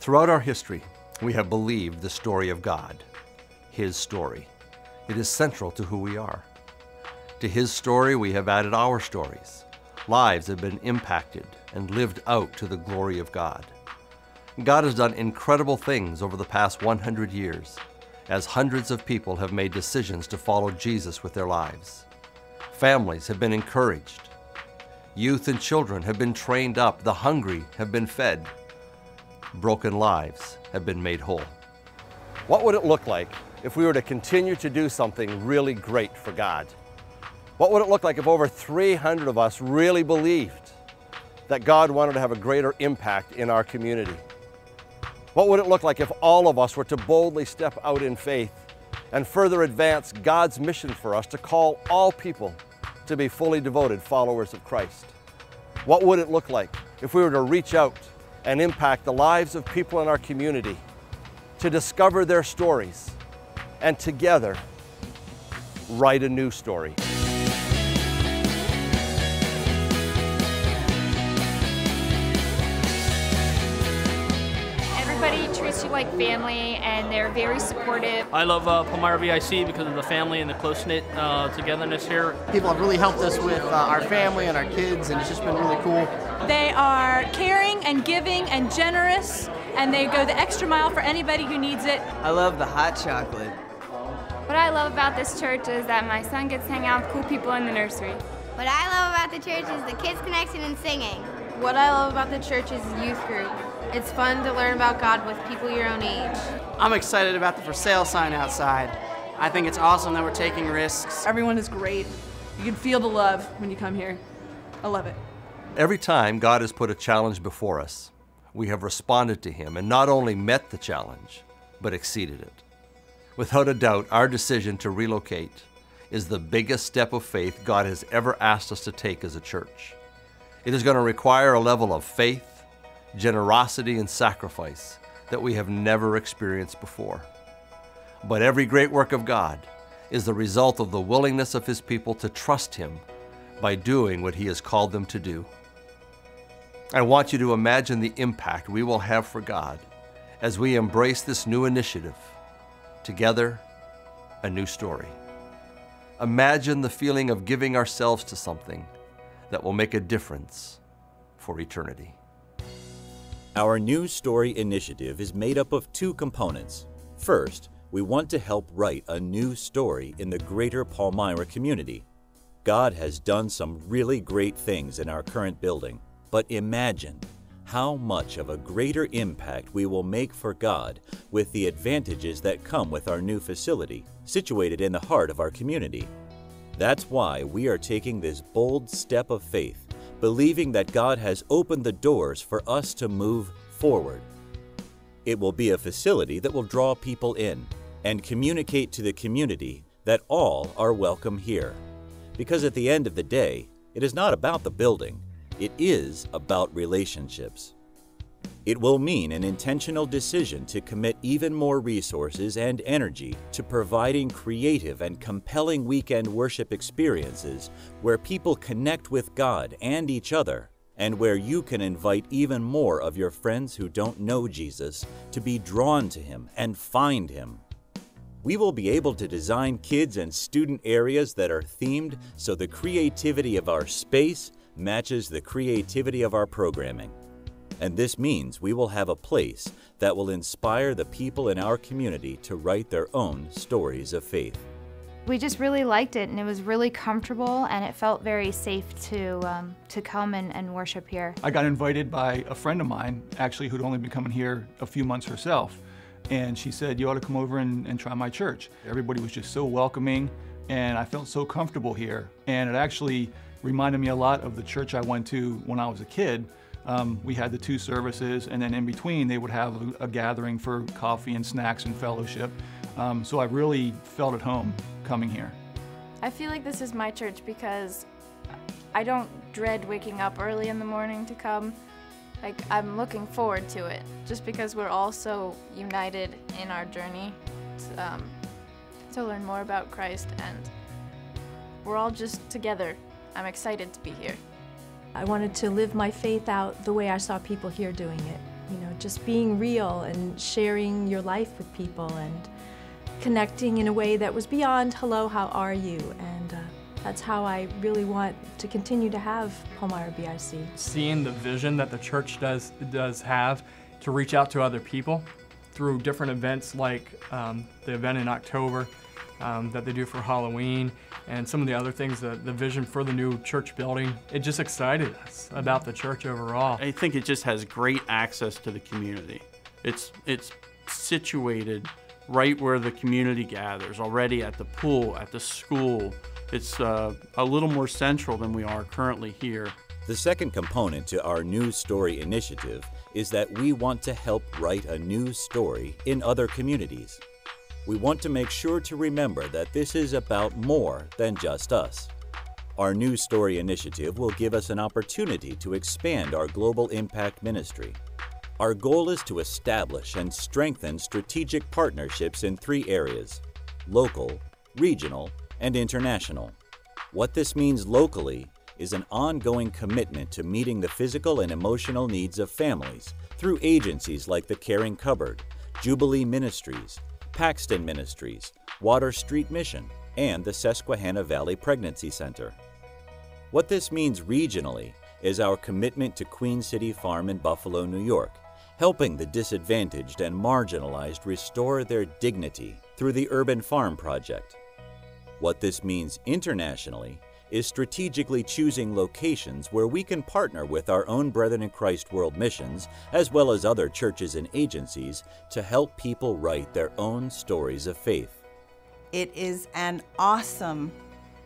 Throughout our history, we have believed the story of God, His story. It is central to who we are. To His story, we have added our stories. Lives have been impacted and lived out to the glory of God. God has done incredible things over the past 100 years, as hundreds of people have made decisions to follow Jesus with their lives. Families have been encouraged. Youth and children have been trained up. The hungry have been fed. Broken lives have been made whole. What would it look like if we were to continue to do something really great for God? What would it look like if over 300 of us really believed that God wanted to have a greater impact in our community? What would it look like if all of us were to boldly step out in faith and further advance God's mission for us to call all people to be fully devoted followers of Christ? What would it look like if we were to reach out and impact the lives of people in our community, to discover their stories, and together write a new story? Everybody treats you like family, and they're very supportive. I love Palmyra BIC because of the family and the close-knit togetherness here. People have really helped us with our family and our kids, and it's just been really cool. They are caring and giving and generous, and they go the extra mile for anybody who needs it. I love the hot chocolate. What I love about this church is that my son gets to hang out with cool people in the nursery. What I love about the church is the kids' connection and singing. What I love about the church is youth group. It's fun to learn about God with people your own age. I'm excited about the for sale sign outside. I think it's awesome that we're taking risks. Everyone is great. You can feel the love when you come here. I love it. Every time God has put a challenge before us, we have responded to Him and not only met the challenge, but exceeded it. Without a doubt, our decision to relocate is the biggest step of faith God has ever asked us to take as a church. It is going to require a level of faith, generosity, and sacrifice that we have never experienced before. But every great work of God is the result of the willingness of His people to trust Him by doing what He has called them to do. I want you to imagine the impact we will have for God as we embrace this new initiative. Together, a new story. Imagine the feeling of giving ourselves to something that will make a difference for eternity. Our New Story initiative is made up of two components. First, we want to help write a new story in the greater Palmyra community. God has done some really great things in our current building, but imagine how much of a greater impact we will make for God with the advantages that come with our new facility, situated in the heart of our community. That's why we are taking this bold step of faith, believing that God has opened the doors for us to move forward. It will be a facility that will draw people in and communicate to the community that all are welcome here. Because at the end of the day, it is not about the building, it is about relationships. It will mean an intentional decision to commit even more resources and energy to providing creative and compelling weekend worship experiences where people connect with God and each other, and where you can invite even more of your friends who don't know Jesus to be drawn to Him and find Him. We will be able to design kids and student areas that are themed so the creativity of our space matches the creativity of our programming. And this means we will have a place that will inspire the people in our community to write their own stories of faith. We just really liked it, and it was really comfortable, and it felt very safe to come and worship here. I got invited by a friend of mine, actually, who'd only been coming here a few months herself. And she said, you ought to come over and try my church. Everybody was just so welcoming, and I felt so comfortable here. And it actually reminded me a lot of the church I went to when I was a kid. We had the two services, and then in between they would have a gathering for coffee and snacks and fellowship. So I really felt at home coming here. I feel like this is my church because I don't dread waking up early in the morning to come. Like, I'm looking forward to it, just because we're all so united in our journey to learn more about Christ, and we're all just together. I'm excited to be here. I wanted to live my faith out the way I saw people here doing it. you know, just being real and sharing your life with people and connecting in a way that was beyond hello, how are you? And that's how I really want to continue to have Palmyra BIC. Seeing the vision that the church does have to reach out to other people through different events like the event in October that they do for Halloween and some of the other things, the vision for the new church building, it just excited us about the church overall. I think it just has great access to the community. It's situated right where the community gathers, already at the pool, at the school. It's a little more central than we are currently here. The second component to our news story initiative is that we want to help write a news story in other communities. We want to make sure to remember that this is about more than just us. Our news story initiative will give us an opportunity to expand our global impact ministry. Our goal is to establish and strengthen strategic partnerships in 3 areas: local, regional, and international. What this means locally is an ongoing commitment to meeting the physical and emotional needs of families through agencies like the Caring Cupboard, Jubilee Ministries, Paxton Ministries, Water Street Mission, and the Susquehanna Valley Pregnancy Center. What this means regionally is our commitment to Queen City Farm in Buffalo, New York, helping the disadvantaged and marginalized restore their dignity through the Urban Farm Project. What this means internationally is strategically choosing locations where we can partner with our own Brethren in Christ World Missions, as well as other churches and agencies, to help people write their own stories of faith. It is an awesome,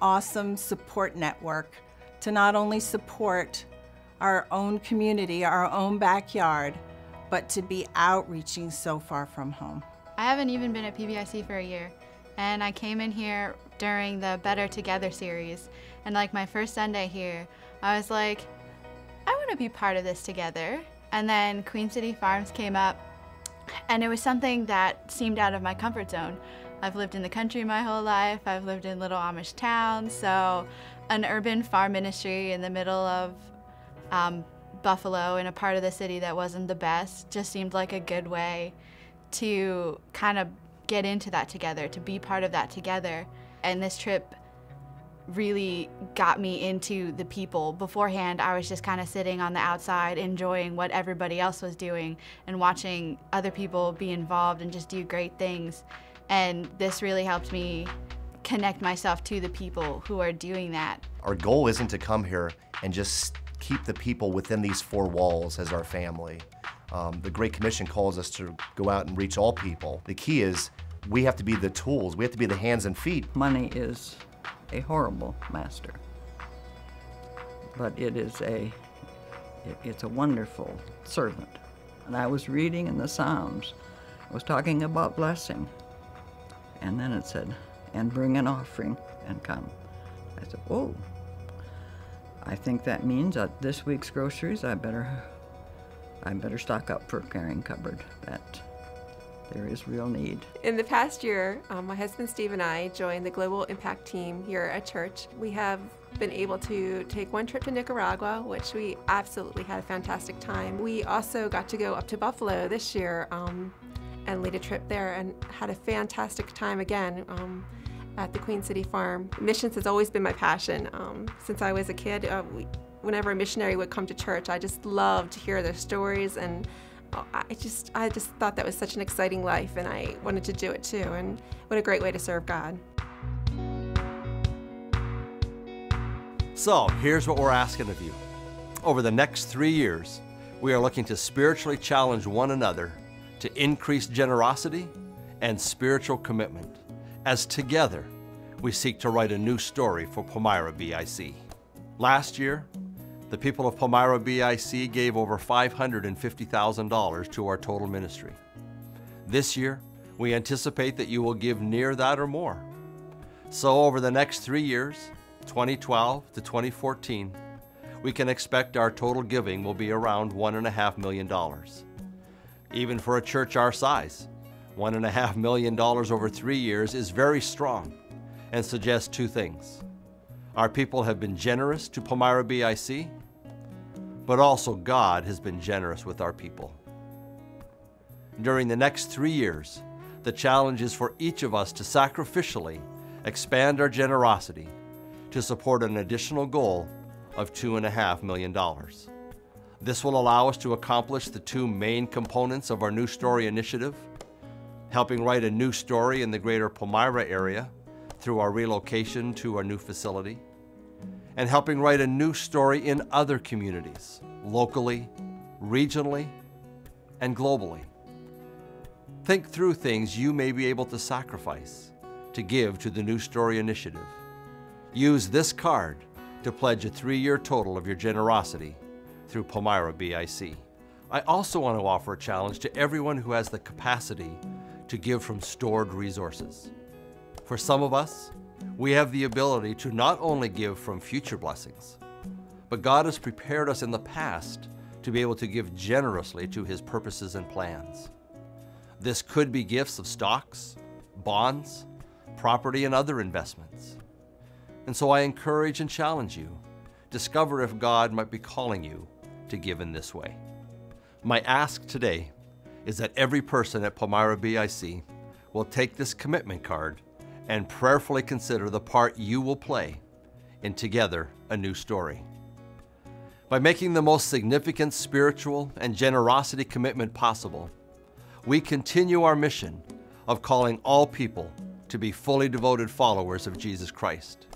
awesome support network to not only support our own community, our own backyard, but to be outreaching so far from home. I haven't even been at PBIC for a year, and I came in here during the Better Together series, and like my first Sunday here, I was like, I want to be part of this together. And then Queen City Farms came up, and it was something that seemed out of my comfort zone. I've lived in the country my whole life, I've lived in little Amish towns, so an urban farm ministry in the middle of Buffalo, in a part of the city that wasn't the best, just seemed like a good way to kind of get into that together, to be part of that together. And this trip really got me into the people. Beforehand, I was just kind of sitting on the outside enjoying what everybody else was doing and watching other people be involved and just do great things. And this really helped me connect myself to the people who are doing that. Our goal isn't to come here and just keep the people within these 4 walls as our family. The Great Commission calls us to go out and reach all people. The key is we have to be the tools, we have to be the hands and feet. Money is a horrible master, but it's a wonderful servant. And I was reading in the Psalms, it was talking about blessing, and then it said, and bring an offering and come. I said, whoa, I think that means that this week's groceries, I better stock up for Caring Cupboard. That there is real need. In the past year, my husband Steve and I joined the Global Impact team here at church. We have been able to take one trip to Nicaragua, which we absolutely had a fantastic time. We also got to go up to Buffalo this year and lead a trip there and had a fantastic time again at the Queen City Farm. Missions has always been my passion. Since I was a kid, whenever a missionary would come to church, I just loved to hear their stories, and I just thought that was such an exciting life, and I wanted to do it too, and what a great way to serve God. So here's what we're asking of you. Over the next 3 years, we are looking to spiritually challenge one another to increase generosity and spiritual commitment, as together we seek to write a new story for Palmyra BIC. Last year, the people of Palmyra BIC gave over $550,000 to our total ministry. This year, we anticipate that you will give near that or more. So over the next 3 years, 2012 to 2014, we can expect our total giving will be around $1.5 million. Even for a church our size, $1.5 million over 3 years is very strong and suggests 2 things. Our people have been generous to Palmyra BIC, but also God has been generous with our people. During the next 3 years, the challenge is for each of us to sacrificially expand our generosity to support an additional goal of $2.5 million. This will allow us to accomplish the two main components of our New Story initiative, helping write a new story in the greater Palmyra area through our relocation to our new facility, and helping write a new story in other communities, locally, regionally, and globally. Think through things you may be able to sacrifice to give to the New Story initiative. Use this card to pledge a 3-year total of your generosity through Palmyra BIC. I also want to offer a challenge to everyone who has the capacity to give from stored resources. For some of us, we have the ability to not only give from future blessings, but God has prepared us in the past to be able to give generously to His purposes and plans. This could be gifts of stocks, bonds, property, and other investments. And so I encourage and challenge you, discover if God might be calling you to give in this way. My ask today is that every person at Palmyra BIC will take this commitment card and prayerfully consider the part you will play in Together a New Story. By making the most significant spiritual and generosity commitment possible, we continue our mission of calling all people to be fully devoted followers of Jesus Christ.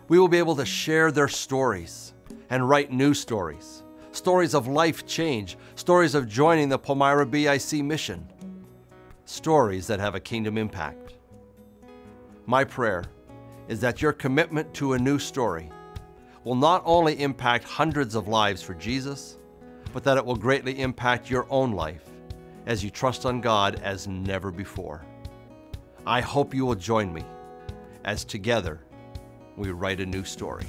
We will be able to share their stories and write new stories, stories of life change, stories of joining the Palmyra BIC mission, stories that have a kingdom impact. My prayer is that your commitment to a new story will not only impact hundreds of lives for Jesus, but that it will greatly impact your own life as you trust on God as never before. I hope you will join me as together we write a new story.